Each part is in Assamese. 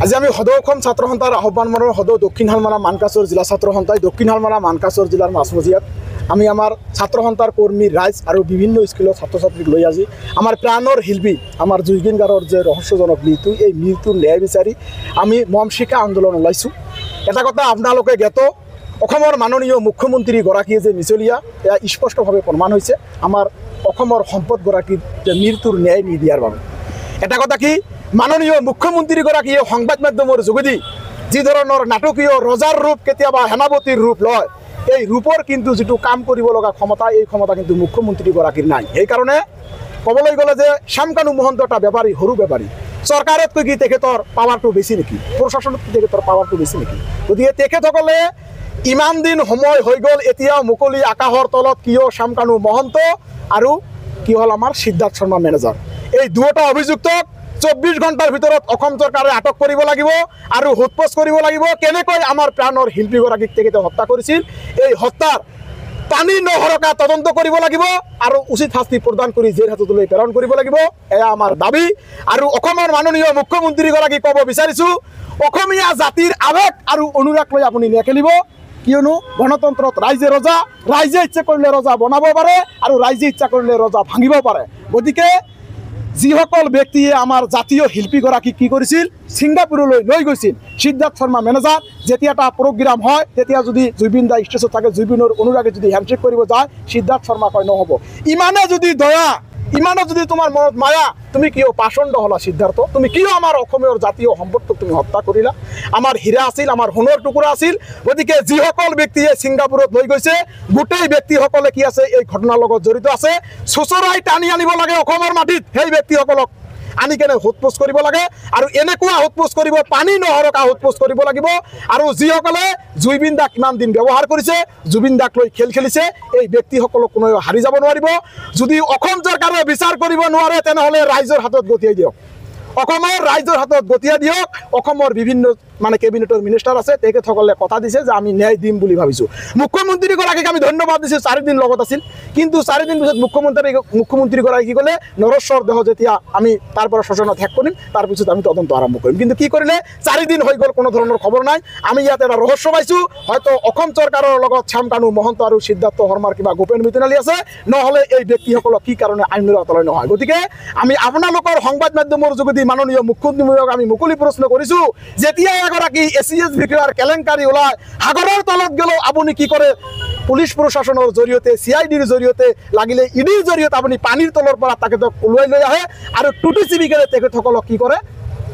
আজি আমি সদৌ অসম ছাত্ৰ সন্থাৰ আহ্বান মনৰ সদৌ দক্ষিণ শালমাৰা মানকাছৰ জিলা ছাত্ৰ সন্থাই দক্ষিণ শালমাৰা মানকাছৰ জিলাৰ মাজমজিয়াত আমি আমাৰ ছাত্ৰ সন্থাৰ কৰ্মী ৰাইজ আৰু বিভিন্ন স্কুলৰ ছাত্ৰ ছাত্ৰীক লৈ আজি আমাৰ প্ৰাণৰ শিল্পী আমাৰ জুবিন গাৰ্গৰ যে ৰহস্যজনক মৃত্যু এই মৃত্যুৰ ন্যায় বিচাৰি আমি মম শিকা আন্দোলন ওলাইছোঁ। এটা কথা আপোনালোকে জ্ঞাত, অসমৰ মাননীয় মুখ্যমন্ত্ৰীগৰাকীয়ে যে মিছলীয়া এয়া স্পষ্টভাৱে প্ৰমাণ হৈছে আমাৰ অসমৰ সম্পদগৰাকীৰ যে মৃত্যুৰ ন্যায় নিদিয়াৰ বাবে। এটা কথা কি, মাননীয় মুখ্যমন্ত্ৰীগৰাকীয়ে সংবাদ মাধ্যমৰ যোগেদি যি ধৰণৰ নাটকীয় ৰজাৰ ৰূপ কেতিয়াবা সেনাপতিৰ ৰূপ লয়, এই ৰূপৰ কিন্তু যিটো কাম কৰিব লগা ক্ষমতা, এই ক্ষমতা কিন্তু মুখ্যমন্ত্ৰীগৰাকীৰ নাই। সেইকাৰণে ক'বলৈ গ'লে যে শ্যামকানু মহন্ত এটা বেপাৰী, সৰু বেপাৰী, চৰকাৰতকৈ কি তেখেতৰ পাৱাৰটো বেছি নেকি, প্ৰশাসনতকৈ তেখেতৰ পাৱাৰটো বেছি নেকি? গতিকে তেখেতসকলে ইমান দিন সময় হৈ গ'ল, এতিয়াও মুকলি আকাশৰ তলত কিয় শ্যামকানু মহন্ত আৰু কি হ'ল আমাৰ সিদ্ধাৰ্থ শৰ্মা মেনেজাৰ, এই দুয়োটা অভিযুক্তক 24 ঘণ্টাৰ ভিতৰত অসম চৰকাৰে আটক কৰিব লাগিব আৰু সোধপোছ কৰিব লাগিব কেনেকৈ আমাৰ প্ৰাণৰ শিল্পীগৰাকীক তেখেতে হত্যা কৰিছিল। এই হত্যাৰ পানী নহৰকা তদন্ত কৰিব লাগিব আৰু উচিত শাস্তি প্ৰদান কৰি জেল হাজতলৈ প্ৰেৰণ কৰিব লাগিব, এয়া আমাৰ দাবী। আৰু অসমৰ মাননীয় মুখ্যমন্ত্ৰীগৰাকীক ক'ব বিচাৰিছোঁ, অসমীয়া জাতিৰ আৱেগ আৰু অনুৰাগ লৈ আপুনি নেখেলিব, কিয়নো গণতন্ত্ৰত ৰাইজে ৰজা, ৰাইজে ইচ্ছা কৰিলে ৰজা বনাব পাৰে আৰু ৰাইজে ইচ্ছা কৰিলে ৰজা ভাঙিব পাৰে। গতিকে যিসকল ব্যক্তিয়ে আমাৰ জাতীয় শিল্পীগৰাকীক কি কৰিছিল, ছিংগাপুৰলৈ লৈ গৈছিল, সিদ্ধাৰ্থ শৰ্মা মেনেজাৰ, যেতিয়া এটা প্ৰগ্ৰাম হয় তেতিয়া যদি জুবিন দা ষ্টেজত থাকে, জুবিনৰ অনুৰাগে যদি হেণ্ডশ্বেক কৰিব যায়, সিদ্ধাৰ্থ শৰ্মা কয় নহ'ব। ইমানে যদি দয়া, ইমানে যদি তোমাৰ মনত মায়া, তুমি কিয় পাচণ্ড হ'লা সিদ্ধাৰ্থ? তুমি কিয় আমাৰ অসমৰ জাতীয় সম্পদটোক তুমি হত্যা কৰিলা? আমাৰ হীৰা আছিল, আমাৰ সোণৰ টুকুৰা আছিল। গতিকে যিসকল ব্যক্তিয়ে ছিংগাপুৰত লৈ গৈছে, গোটেই ব্যক্তিসকলে কি আছে, এই ঘটনাৰ লগত জড়িত আছে। চোচৰাই টানি আনিব লাগে অসমৰ মাটিত, সেই ব্যক্তিসকলক আনি কেনে সোধপোছ কৰিব লাগে আৰু এনেকুৱা সোধপোছ কৰিব, পানী নহৰকা সোধপোছ কৰিব লাগিব। আৰু যিসকলে জুবিন দাক কিমান দিন ব্যৱহাৰ কৰিছে, জুবিন দাক লৈ খেল খেলিছে, এই ব্যক্তিসকলক কোনেও হাৰি যাব নোৱাৰিব। যদি অসম চৰকাৰে বিচাৰ কৰিব নোৱাৰে, তেনেহ'লে ৰাইজৰ হাতত গতিয়াই দিয়ক, অসমৰ ৰাইজৰ হাতত গতিয়াই দিয়ক। অসমৰ বিভিন্ন কেবিনেটৰ মিনিষ্টাৰ আছে, তেখেতসকলে কথা দিছে যে আমি ন্যায় দিম বুলি ভাবিছোঁ। মুখ্যমন্ত্ৰীগৰাকীক আমি ধন্যবাদ দিছোঁ, 4 দিন লগত আছিল, কিন্তু 4 দিন পিছত মুখ্যমন্ত্ৰীগৰাকী কি ক'লে, নৰশ্বৰ দেহ যেতিয়া আমি তাৰ পৰা শ্মশানত ত্যাগ কৰিম, তাৰপিছত আমি তদন্ত আৰম্ভ কৰিম। কিন্তু কি কৰিলে, 4 দিন হৈ গ'ল, কোনো ধৰণৰ খবৰ নাই। আমি ইয়াত এটা ৰহস্য পাইছোঁ, হয়তো অসম চৰকাৰৰ লগত শ্যামকানু মহন্ত আৰু সিদ্ধাৰ্থ শৰ্মাৰ কিবা গোপন মিতিনালী আছে, নহ'লে এই ব্যক্তিসকলক কি কাৰণে আইনৰ আওতালৈ নহয়। গতিকে আমি আপোনালোকৰ সংবাদ মাধ্যমৰ যোগেদি মাননীয় মুখ্যমন্ত্ৰীক আমি মুকলি প্ৰশ্ন কৰিছোঁ, যেতিয়া এগৰাকী ACS বিষয়াৰ কেলেংকাৰী ওলায়, সাগৰৰ তলত গ'লেও আপুনি কি কৰে, পুলিচ প্ৰশাসনৰ জৰিয়তে, CIDৰ জৰিয়তে, লাগিলে EDৰ জৰিয়তে আপুনি পানীৰ তলৰ পৰা তেখেতক ওলাই লৈ আহে আৰু টুটি চিবিকেৰে তেখেতসকলক কি কৰে,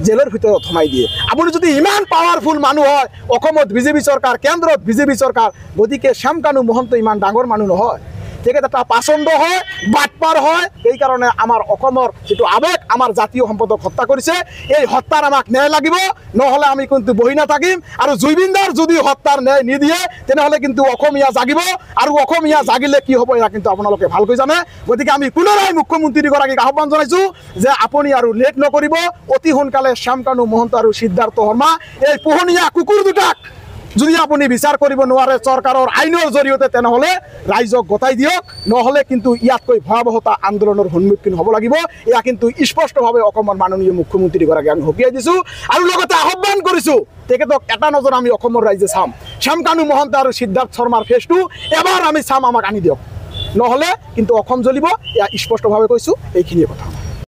জেলৰ ভিতৰত সোমাই দিয়ে। আপুনি যদি ইমান পাৱাৰফুল মানুহ হয়, অসমত বিজেপি চৰকাৰ, কেন্দ্ৰত বিজেপি চৰকাৰ, গতিকে শ্যামকানু মহন্ত ইমান ডাঙৰ মানুহ নহয়, তেখেত এটা পাচণ্ড হয়, বাটপাৰ হয়। সেইকাৰণে আমাৰ অসমৰ যিটো আৱেগ, আমাৰ জাতীয় সম্পদক হত্যা কৰিছে, এই হত্যাৰ আমাক ন্যায় লাগিব, নহ'লে আমি কিন্তু বহি নাথাকিম। আৰু জুবিন দাৰ যদি হত্যাৰ ন্যায় নিদিয়ে, তেনেহ'লে কিন্তু অসমীয়া জাগিব, আৰু অসমীয়া জাগিলে কি হ'ব এয়া কিন্তু আপোনালোকে ভালকৈ জানে। গতিকে আমি পুনৰাই মুখ্যমন্ত্ৰীগৰাকীক আহ্বান জনাইছোঁ যে আপুনি আৰু লেট নকৰিব, অতি সোনকালে শ্যামকানু মহন্ত আৰু সিদ্ধাৰ্থ শৰ্মা, এই পোহনীয়া কুকুৰ দুটাক যদি আপুনি বিচাৰ কৰিব নোৱাৰে চৰকাৰৰ আইনৰ জৰিয়তে, তেনেহ'লে ৰাইজক গতাই দিয়ক, নহ'লে কিন্তু ইয়াতকৈ ভয়াৱহতা আন্দোলনৰ সন্মুখীন হ'ব লাগিব। এয়া কিন্তু স্পষ্টভাৱে অসমৰ মাননীয় মুখ্যমন্ত্ৰীগৰাকীক আমি সকীয়াই দিছোঁ আৰু লগতে আহ্বান কৰিছোঁ, তেখেতক এটা নজৰ আমি অসমৰ ৰাইজে চাম, শ্যামকানু মহন্ত আৰু সিদ্ধাৰ্থ শৰ্মাৰ ফেচটো এবাৰ আমি চাম, আমাক আনি দিয়ক, নহ'লে কিন্তু অসম জ্বলিব। এয়া স্পষ্টভাৱে কৈছোঁ, এইখিনিয়ে কথা।